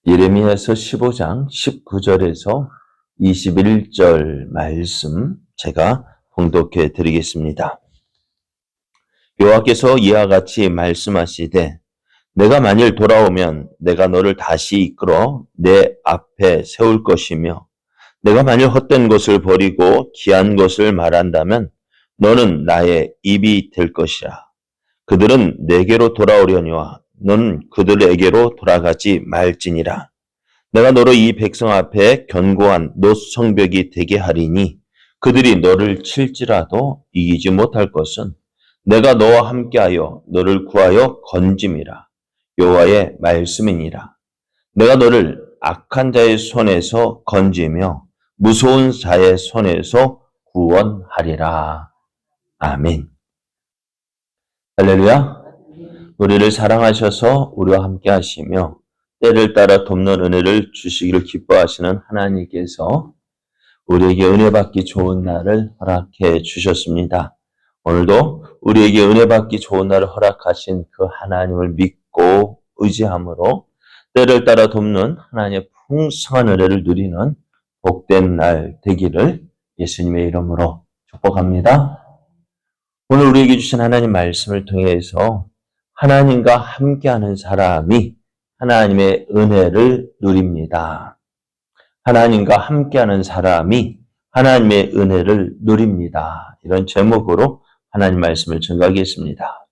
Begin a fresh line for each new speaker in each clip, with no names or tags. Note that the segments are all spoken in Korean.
예레미야서 15장 19절에서 21절 말씀 제가 봉독해 드리겠습니다. 여호와께서 이와 같이 말씀하시되 내가 만일 돌아오면 내가 너를 다시 이끌어 내 앞에 세울 것이며 내가 만일 헛된 것을 버리고 귀한 것을 말한다면 너는 나의 입이 될 것이라. 그들은 내게로 돌아오려니와 너는 그들에게로 돌아가지 말지니라. 내가 너로 이 백성 앞에 견고한 노성벽이 되게 하리니 그들이 너를 칠지라도 이기지 못할 것은 내가 너와 함께하여 너를 구하여 건짐이라. 여호와의 말씀이니라. 내가 너를 악한 자의 손에서 건지며 무서운 자의 손에서 구원하리라. 아멘. 할렐루야. 우리를 사랑하셔서 우리와 함께 하시며 때를 따라 돕는 은혜를 주시기를 기뻐하시는 하나님께서 우리에게 은혜 받기 좋은 날을 허락해 주셨습니다. 오늘도 우리에게 은혜 받기 좋은 날을 허락하신 그 하나님을 믿고 의지함으로 때를 따라 돕는 하나님의 풍성한 은혜를 누리는 복된 날 되기를 예수님의 이름으로 축복합니다. 오늘 우리에게 주신 하나님 말씀을 통해서 하나님과 함께하는 사람이 하나님의 은혜를 누립니다. 하나님과 함께하는 사람이 하나님의 은혜를 누립니다. 이런 제목으로 하나님 말씀을 증거하겠습니다.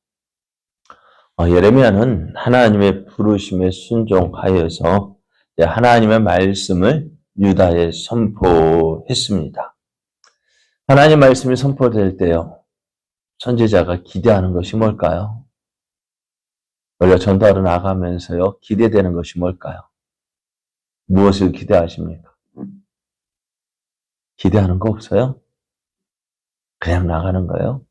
예레미야는 하나님의 부르심에 순종하여서 하나님의 말씀을 유다에 선포했습니다. 하나님 말씀이 선포될 때요, 선지자가 기대하는 것이 뭘까요? 우리가 전도하러 나가면서요, 기대되는 것이 뭘까요? 무엇을 기대하십니까? 기대하는 거 없어요? 그냥 나가는 거예요?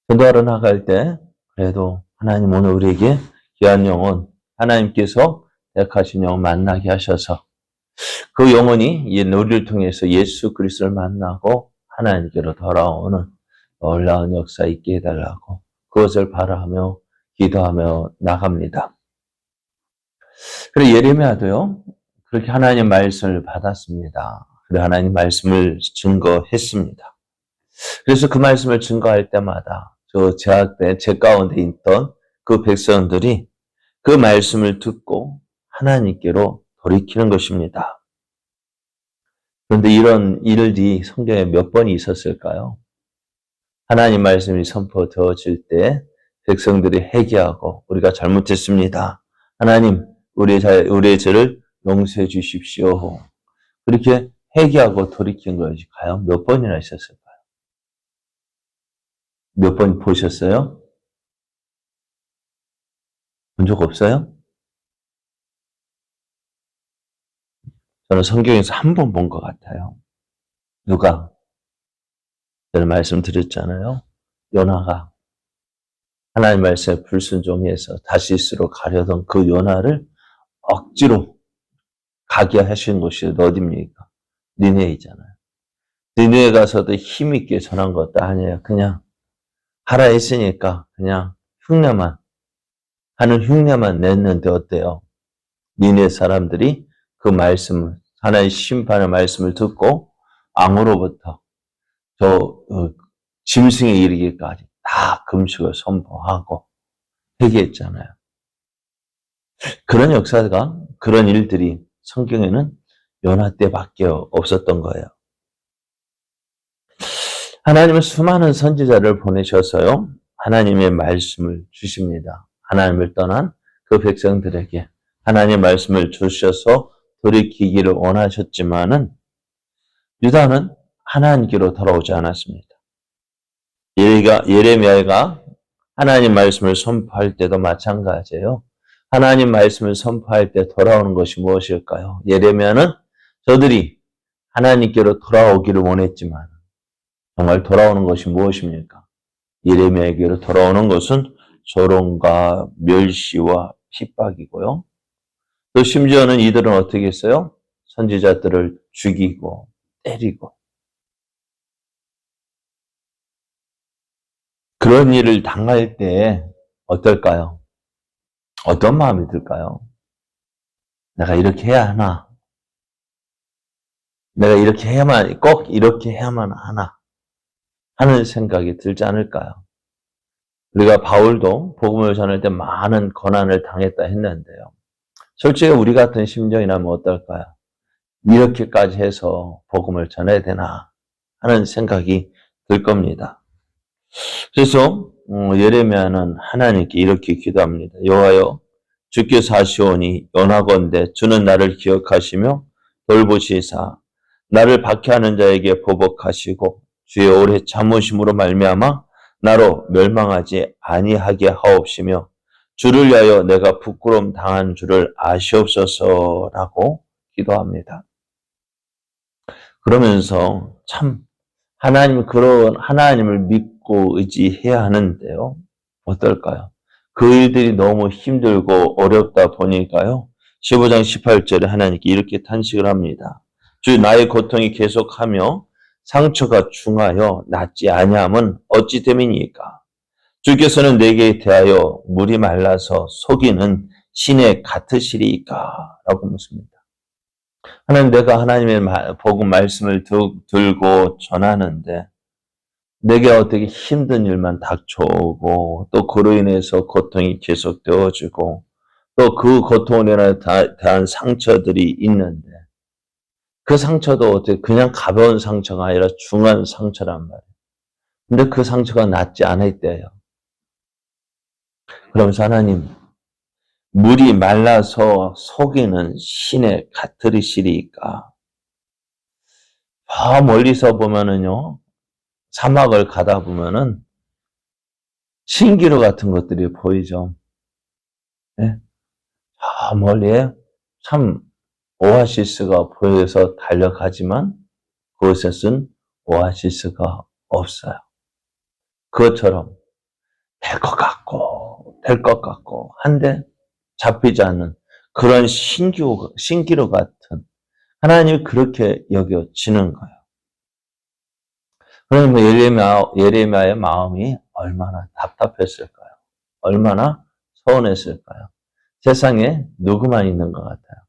전도하러 나갈 때 그래도 하나님 오늘 우리에게 귀한 영혼, 하나님께서 택하신 영혼 만나게 하셔서 그 영혼이 우리를 통해서 예수 그리스도를 만나고 하나님께로 돌아오는 놀라운 역사 있게 해달라고 그것을 바라며 기도하며 나갑니다. 그래 예레미야도요 그렇게 하나님 말씀을 받았습니다. 그래 하나님 말씀을 증거했습니다. 그래서 그 말씀을 증거할 때마다 제 가운데 있던 그 백성들이 그 말씀을 듣고 하나님께로 돌이키는 것입니다. 그런데 이런 일들이 성경에 몇 번이 있었을까요? 하나님 말씀이 선포되어질 때 백성들이 회개하고 우리가 잘못했습니다. 하나님 우리의 죄를 용서해 주십시오. 그렇게 회개하고 돌이킨 것이 과연 몇 번이나 있었을까요? 몇 번 보셨어요? 본 적 없어요? 저는 성경에서 한 번 본 것 같아요. 누가? 제가 말씀드렸잖아요. 요나가 하나님 말씀에 불순종해서 다시스로 가려던 그 요나를 억지로 가게 하신 곳이 어디입니까? 니네이잖아요. 니네에 가서도 힘있게 전한 것도 아니에요. 그냥 하라 했으니까 그냥 하는 흉내만 냈는데 어때요? 니네 사람들이 그 말씀을, 하나의 심판의 말씀을 듣고 왕으로부터 짐승에 이르기까지 다 금식을 선포하고 회개했잖아요. 그런 역사가, 그런 일들이 성경에는 요나 때밖에 없었던 거예요. 하나님은 수많은 선지자를 보내셔서요, 하나님의 말씀을 주십니다. 하나님을 떠난 그 백성들에게 하나님의 말씀을 주셔서 돌이키기를 원하셨지만은 유다는 하나님께로 돌아오지 않았습니다. 예레미야가 하나님 말씀을 선포할 때도 마찬가지예요. 하나님 말씀을 선포할 때 돌아오는 것이 무엇일까요? 예레미야는 저들이 하나님께로 돌아오기를 원했지만 정말 돌아오는 것이 무엇입니까? 예레미야에게로 돌아오는 것은 조롱과 멸시와 핍박이고요. 또 심지어는 이들은 어떻게 했어요? 선지자들을 죽이고 때리고 그런 일을 당할 때 어떨까요? 어떤 마음이 들까요? 내가 이렇게 해야 하나? 내가 이렇게 해야만, 꼭 이렇게 해야만 하나? 하는 생각이 들지 않을까요? 우리가 바울도 복음을 전할 때 많은 고난을 당했다 했는데요. 솔직히 우리 같은 심정이라면 어떨까요? 이렇게까지 해서 복음을 전해야 되나 하는 생각이 들 겁니다. 그래서 예레미야는 하나님께 이렇게 기도합니다. 여호와여, 주께서 하시오니 원하건대 주는 나를 기억하시며 돌보시사 나를 박해하는 자에게 보복하시고 주의 오래 참으심으로 말미암아 나로 멸망하지 아니하게 하옵시며 주를 위하여 내가 부끄러움 당한 줄을 아시옵소서라고 기도합니다. 그러면서 참 그런 하나님을 믿고 의지해야 하는데요. 어떨까요? 그 일들이 너무 힘들고 어렵다 보니까요. 15장 18절에 하나님께 이렇게 탄식을 합니다. 주 나의 고통이 계속하며 상처가 중하여 낫지 아니함은 어찌 됨이니까? 주께서는 내게 대하여 물이 말라서 속이는 신에 같으시리이까? 라고 묻습니다. 하나님, 내가 하나님의 복음 말씀을 들고 전하는데 내게 어떻게 힘든 일만 닥쳐오고 또 그로 인해서 고통이 계속되어지고 또 그 고통에 대한 상처들이 있는데 그 상처도 어떻게 그냥 가벼운 상처가 아니라 중한 상처란 말이에요. 근데 그 상처가 낫지 않을 때예요. 그러면서 하나님, 물이 말라서 속이는 신에 같으시리이까? 저 멀리서 보면은요, 사막을 가다 보면은 신기루 같은 것들이 보이죠. 네? 저 멀리에 참 오아시스가 보여서 달려가지만 그곳에서는 오아시스가 없어요. 그것처럼 될 것 같고 한데 잡히지 않는 그런 신기루 같은 하나님이 그렇게 여겨지는 거예요. 그러면 예레미야의 마음이 얼마나 답답했을까요? 얼마나 서운했을까요? 세상에 누구만 있는 것 같아요.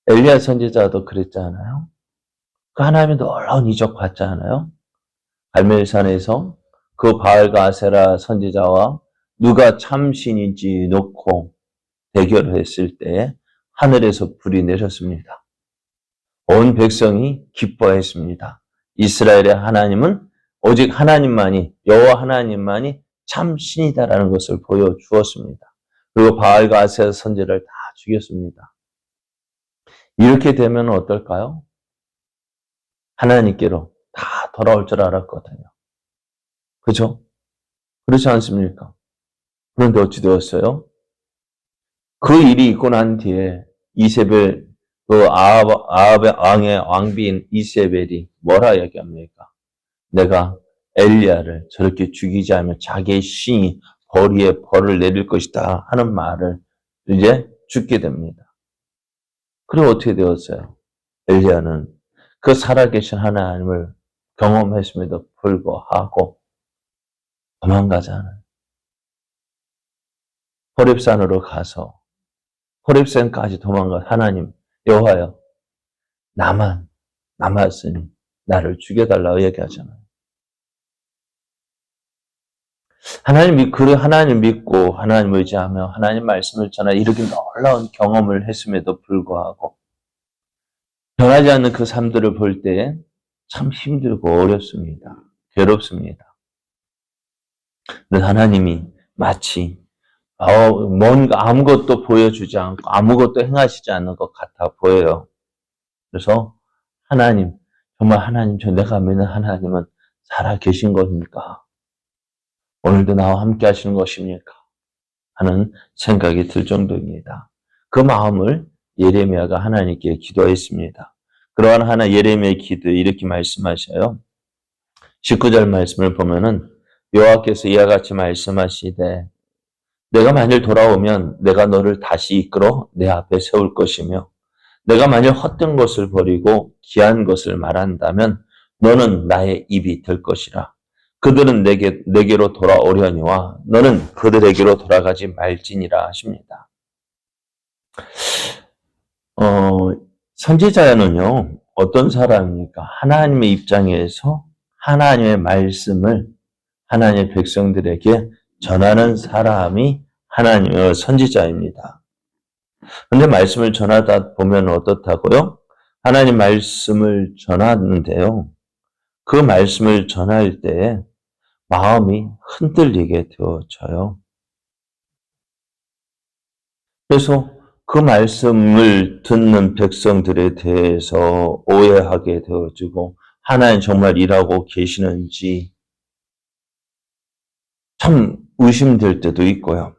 엘리야 선지자도 그랬잖아요. 그 하나님이 놀라운 이적 봤잖아요. 갈멜산에서 그 바알과 아세라 선지자와 누가 참신인지 놓고 대결을 했을 때 하늘에서 불이 내렸습니다. 온 백성이 기뻐했습니다. 이스라엘의 하나님은 오직 하나님만이, 여호와 하나님만이 참신이다라는 것을 보여주었습니다. 그리고 바알과 아세라 선지자를 다 죽였습니다. 이렇게 되면 어떨까요? 하나님께로 다 돌아올 줄 알았거든요. 그죠? 그렇지 않습니까? 그런데 어찌 되었어요? 그 일이 있고 난 뒤에 이세벨, 그 아합 왕의 왕비인 이세벨이 뭐라 얘기합니까? 내가 엘리야를 저렇게 죽이지 않으면 자기의 신이 벌이에 벌을 내릴 것이다 하는 말을 이제 죽게 됩니다. 그리고 어떻게 되었어요? 엘리야는 그 살아계신 하나님을 경험했음에도 불구하고 도망가잖아요. 호렙산으로 가서 호렙산까지 도망가 하나님 여호와여 나만 남았으니 나를 죽여달라고 얘기하잖아요. 하나님 믿고 하나님 의지하며 하나님 말씀을 전하 이렇게 놀라운 경험을 했음에도 불구하고 변하지 않는 그 삶들을 볼 때에 참 힘들고 어렵습니다. 괴롭습니다. 그래서 하나님이 마치 뭔가 아무것도 보여주지 않고 아무것도 행하시지 않는 것 같아 보여요. 그래서 하나님, 정말 하나님, 내가 믿는 하나님은 살아 계신 것입니까? 오늘도 나와 함께 하시는 것입니까? 하는 생각이 들 정도입니다. 그 마음을 예레미야가 하나님께 기도했습니다. 그러한 예레미야의 기도에 이렇게 말씀하셔요. 19절 말씀을 보면은 여호와께서 이와 같이 말씀하시되 내가 만일 돌아오면 내가 너를 다시 이끌어 내 앞에 세울 것이며 내가 만일 헛된 것을 버리고 귀한 것을 말한다면 너는 나의 입이 될 것이라. 그들은 내게로 돌아오려니와 너는 그들에게로 돌아가지 말지니라 하십니다. 선지자는요, 어떤 사람입니까? 하나님의 입장에서 하나님의 말씀을 하나님의 백성들에게 전하는 사람이 하나님의 선지자입니다. 근데 말씀을 전하다 보면 어떻다고요? 하나님 말씀을 전하는데요. 그 말씀을 전할 때 마음이 흔들리게 되어져요. 그래서 그 말씀을 듣는 백성들에 대해서 오해하게 되어지고 하나님 정말 일하고 계시는지 참 의심될 때도 있고요.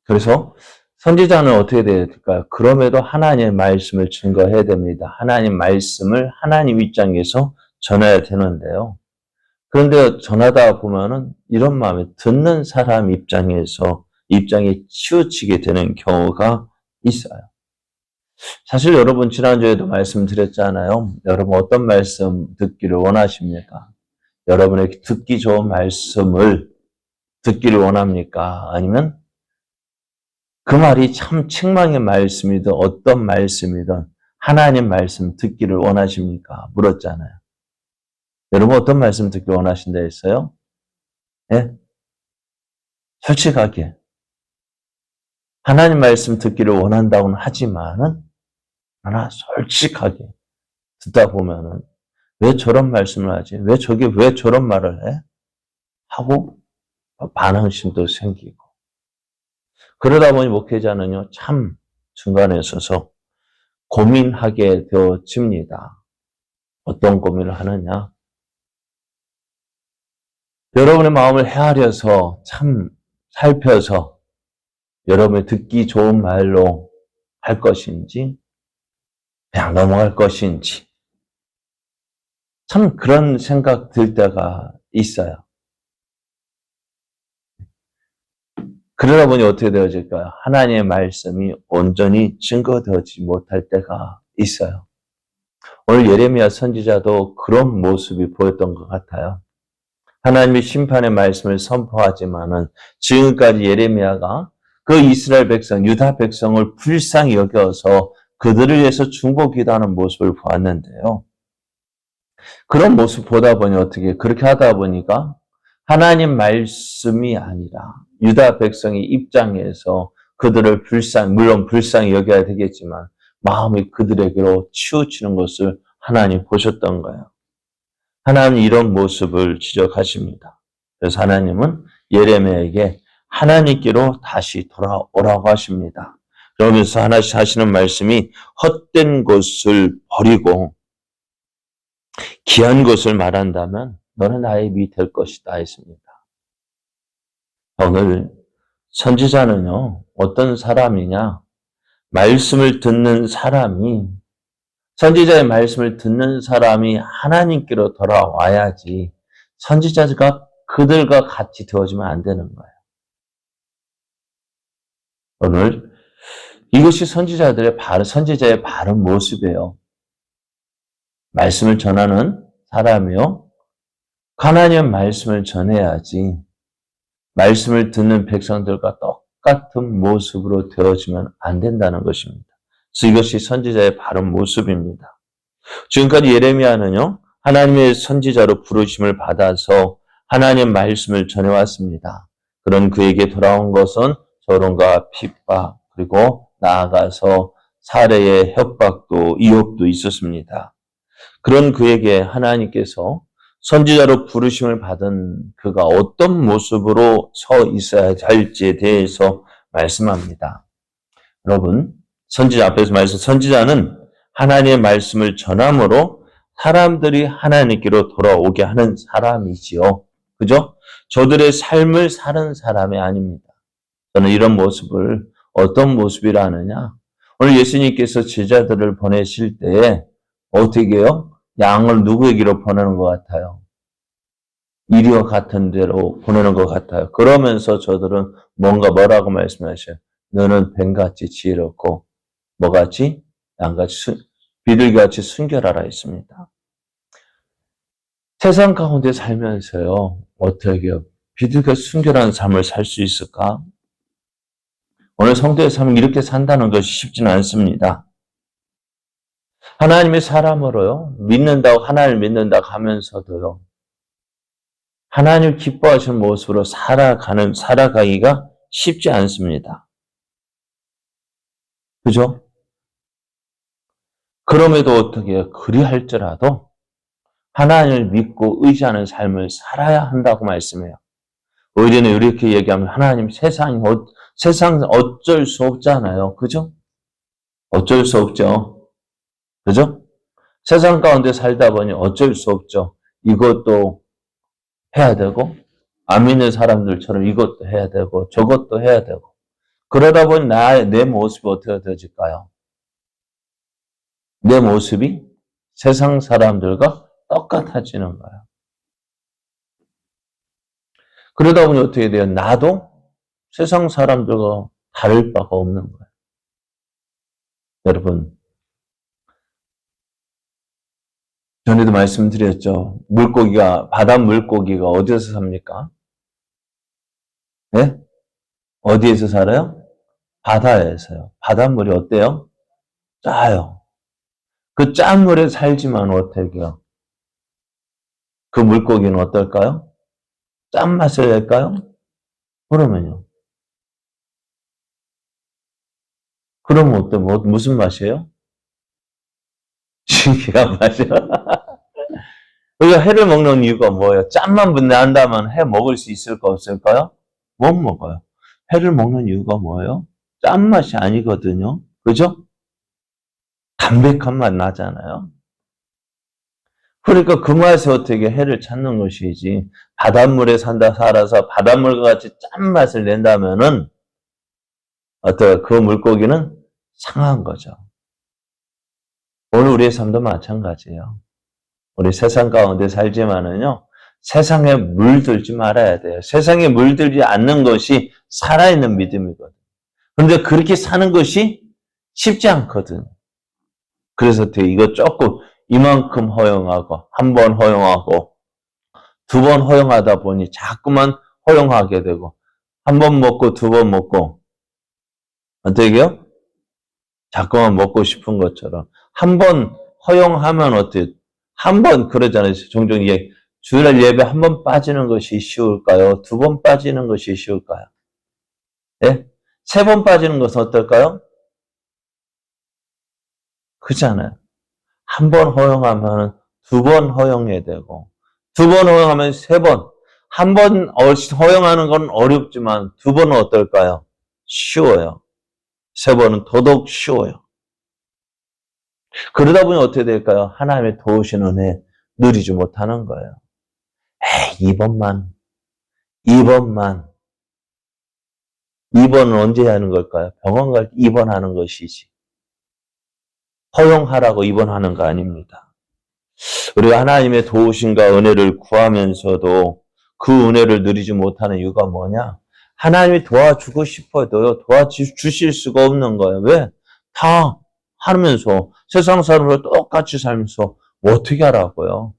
그래서 선지자는 어떻게 돼야 될까요? 그럼에도 하나님의 말씀을 증거해야 됩니다. 하나님 말씀을 하나님 입장에서 전해야 되는데요. 그런데 전하다 보면은 이런 마음에 듣는 사람 입장에 치우치게 되는 경우가 있어요. 사실 여러분 지난주에도 말씀드렸잖아요. 여러분 어떤 말씀 듣기를 원하십니까? 여러분에게 듣기 좋은 말씀을 듣기를 원합니까? 아니면 그 말이 참 책망의 말씀이든 어떤 말씀이든 하나님 말씀 듣기를 원하십니까? 물었잖아요. 여러분 어떤 말씀 듣기를 원하신다 했어요? 예? 솔직하게. 하나님 말씀 듣기를 원한다고는 하지만은, 그러나 솔직하게 듣다 보면은, 왜 저런 말씀을 하지? 왜 저런 말을 해? 하고 반항심도 생기고. 그러다 보니 목회자는요, 참 중간에 서서 고민하게 되어집니다. 어떤 고민을 하느냐? 여러분의 마음을 헤아려서 참 살펴서 여러분이 듣기 좋은 말로 할 것인지, 그냥 넘어갈 것인지, 참 그런 생각 들 때가 있어요. 그러다 보니 어떻게 되어질까요? 하나님의 말씀이 온전히 증거되어지지 못할 때가 있어요. 오늘 예레미야 선지자도 그런 모습이 보였던 것 같아요. 하나님이 심판의 말씀을 선포하지만은 지금까지 예레미야가 그 이스라엘 백성, 유다 백성을 불쌍히 여겨서 그들을 위해서 중보기도하는 모습을 보았는데요. 그런 모습 보다 보니 그렇게 하다 보니까 하나님 말씀이 아니라 유다 백성의 입장에서 그들을 물론 불쌍히 여겨야 되겠지만 마음이 그들에게로 치우치는 것을 하나님 보셨던 거예요. 하나님은 이런 모습을 지적하십니다. 그래서 하나님은 예레미야에게 하나님께로 다시 돌아오라고 하십니다. 그러면서 하나씩 하시는 말씀이 헛된 것을 버리고 귀한 것을 말한다면 너는 나의 밑이 될 것이다 했습니다. 오늘 선지자는요, 어떤 사람이냐? 말씀을 듣는 사람이, 선지자의 말씀을 듣는 사람이 하나님께로 돌아와야지 선지자가 그들과 같이 되어지면 안 되는 거예요. 오늘 이것이 선지자의 바른 모습이에요. 말씀을 전하는 사람이요. 하나님의 말씀을 전해야지 말씀을 듣는 백성들과 똑같은 모습으로 되어지면 안 된다는 것입니다. 그래서 이것이 선지자의 바른 모습입니다. 지금까지 예레미야는요, 하나님의 선지자로 부르심을 받아서 하나님의 말씀을 전해왔습니다. 그런 그에게 돌아온 것은 조롱과 핍박, 그리고 나아가서 살해의 협박도 이욕도 있었습니다. 그런 그에게 하나님께서 선지자로 부르심을 받은 그가 어떤 모습으로 서 있어야 할지에 대해서 말씀합니다. 여러분, 선지자 앞에서 선지자는 하나님의 말씀을 전함으로 사람들이 하나님께로 돌아오게 하는 사람이지요. 그죠? 저들의 삶을 사는 사람이 아닙니다. 저는 이런 모습을 어떤 모습이라 하느냐? 오늘 예수님께서 제자들을 보내실 때에 어떻게 해요? 양을 누구에게로 보내는 것 같아요? 이리와 같은 데로 보내는 것 같아요. 그러면서 저들은 뭐라고 말씀하셔요? 너는 뱀같이 지혜롭고 뭐같이? 양같이 비둘기같이 순결하라 했습니다. 세상 가운데 살면서요. 어떻게 비둘기가 순결한 삶을 살 수 있을까? 오늘 성도의 삶을 이렇게 산다는 것이 쉽지는 않습니다. 하나님의 사람으로요. 믿는다고 하나님을 믿는다고 하면서도요. 하나님을 기뻐하시는 모습으로 살아가기가 쉽지 않습니다. 그죠? 그럼에도 어떻게 해요? 그리할지라도 하나님을 믿고 의지하는 삶을 살아야 한다고 말씀해요. 우리는 이렇게 얘기하면 하나님 세상 어쩔 수 없잖아요. 그죠? 어쩔 수 없죠. 그죠? 세상 가운데 살다 보니 어쩔 수 없죠. 이것도 해야 되고, 안 믿는 사람들처럼 이것도 해야 되고, 저것도 해야 되고. 그러다 보니 내 모습이 어떻게 되어질까요? 내 모습이 세상 사람들과 똑같아지는 거예요. 그러다 보니 어떻게 돼요? 나도 세상 사람들과 다를 바가 없는 거예요. 여러분, 전에도 말씀드렸죠. 바다 물고기가 어디서 삽니까? 네? 어디에서 살아요? 바다에서요. 바닷물이 어때요? 짜요. 그 짠 물에 살지만 어떻게 해요? 그 물고기는 어떨까요? 짠맛을 낼까요? 그러면요. 그러면 무슨 맛이에요? 신기한 맛이요. 우리가 회를 먹는 이유가 뭐예요? 짠만 난다면 회 먹을 수 있을까 없을까요? 못 먹어요. 회를 먹는 이유가 뭐예요? 짠맛이 아니거든요. 그죠? 담백한 맛 나잖아요. 그러니까 그 맛에 어떻게 회를 찾는 것이지. 바닷물에 살아서 바닷물과 같이 짠맛을 낸다면은 어때요? 그 물고기는 상한 거죠. 오늘 우리의 삶도 마찬가지예요. 우리 세상 가운데 살지만은요, 세상에 물들지 말아야 돼요. 세상에 물들지 않는 것이 살아있는 믿음이거든요. 그런데 그렇게 사는 것이 쉽지 않거든요. 그래서 이거 조금 이만큼 허용하고, 한 번 허용하고, 두 번 허용하다 보니 자꾸만 허용하게 되고, 한 번 먹고, 두 번 먹고, 어떻게요? 자꾸만 먹고 싶은 것처럼. 한 번 허용하면 어때요? 한 번 그러잖아요. 종종 주일날 예배 한 번 빠지는 것이 쉬울까요? 두 번 빠지는 것이 쉬울까요? 예? 세 번 빠지는 것은 어떨까요? 그렇잖아요. 한 번 허용하면 두 번 허용해야 되고, 두 번 허용하면 세 번. 한 번 허용하는 건 어렵지만 두 번은 어떨까요? 쉬워요. 세 번은 더더욱 쉬워요. 그러다 보니 어떻게 될까요? 하나님의 도우신 은혜 누리지 못하는 거예요. 에이, 이번은 언제 하는 걸까요? 병원 갈 때 입원하는 것이지. 허용하라고 입원하는 거 아닙니다. 우리가 하나님의 도우심과 은혜를 구하면서도 그 은혜를 누리지 못하는 이유가 뭐냐? 하나님이 도와주고 싶어도요, 도와주실 수가 없는 거예요. 왜? 다 하면서, 세상 사람으로 똑같이 살면서 어떻게 하라고요?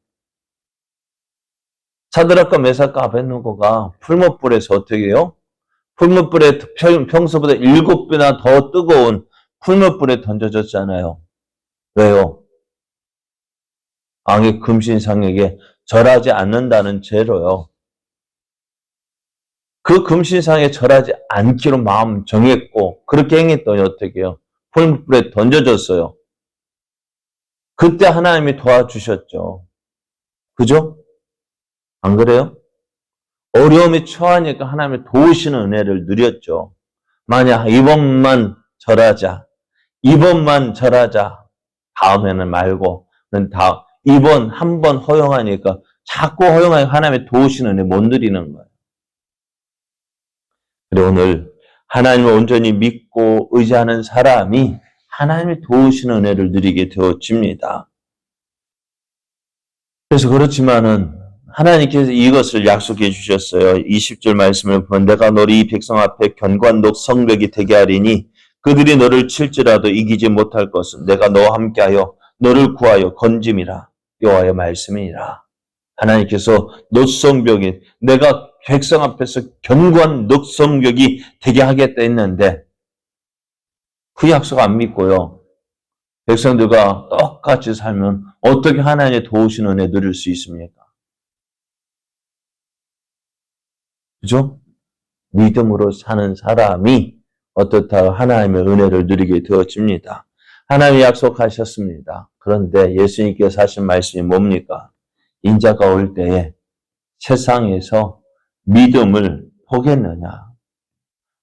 사드락과 메삭과 아벳느고가 풀무불에서 어떻게 해요? 풀무불에 평소보다 7배나 더 뜨거운 풀무불에 던져졌잖아요. 왜요? 왕의 금신상에게 절하지 않는다는 죄로요. 그 금신상에 절하지 않기로 마음 정했고 그렇게 행했더니 어떻게 해요? 풀무불에 던져졌어요. 그때 하나님이 도와주셨죠. 그죠? 안 그래요? 어려움에 처하니까 하나님의 도우시는 은혜를 누렸죠. 만약 이번만 절하자. 다음에는 말고. 이번 한 번 허용하니까 자꾸 허용하니까 하나님의 도우시는 은혜 못 누리는 거예요. 그리고 오늘 하나님을 온전히 믿고 의지하는 사람이 하나님의 도우시는 은혜를 누리게 되어집니다. 그래서 그렇지만은 하나님께서 이것을 약속해 주셨어요. 20절 말씀을 보면 내가 너를 이 백성 앞에 견고한 성벽이 되게 하리니 그들이 너를 칠지라도 이기지 못할 것은 내가 너와 함께하여 너를 구하여 건짐이라 여호와의 말씀이니라. 하나님께서 녹성벽이 내가 백성 앞에서 견고한 녹성벽이 되게 하겠다 했는데 그 약속 안 믿고요. 백성들과 똑같이 살면 어떻게 하나님의 도우신 은혜 누릴 수 있습니까? 그죠? 믿음으로 사는 사람이 어떻다 하나님의 은혜를 누리게 되어집니다. 하나님이 약속하셨습니다. 그런데 예수님께서 하신 말씀이 뭡니까? 인자가 올 때에 세상에서 믿음을 보겠느냐?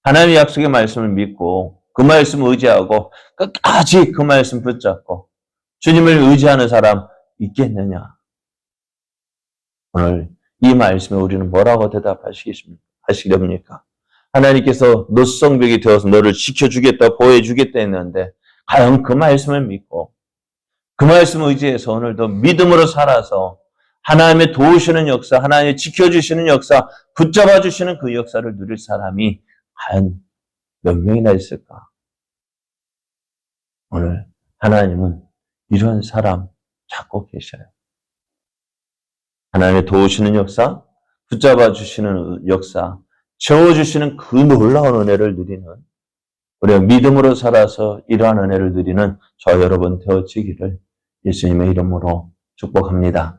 하나님의 약속의 말씀을 믿고 그 말씀을 의지하고 끝까지 그 말씀 붙잡고 주님을 의지하는 사람 있겠느냐? 오늘 이 말씀에 우리는 뭐라고 대답하시렵니까? 하나님께서 너 성벽이 되어서 너를 지켜주겠다, 보호해주겠다 했는데 과연 그 말씀을 믿고 그 말씀을 의지해서 오늘도 믿음으로 살아서 하나님의 도우시는 역사, 하나님의 지켜주시는 역사, 붙잡아 주시는 그 역사를 누릴 사람이 과연 몇 명이나 있을까? 오늘 하나님은 이런 사람 찾고 계셔요. 하나님의 도우시는 역사, 붙잡아 주시는 역사, 채워주시는 그 놀라운 은혜를 누리는 우리가 믿음으로 살아서 이러한 은혜를 누리는 저 여러분 되어지기를 예수님의 이름으로 축복합니다.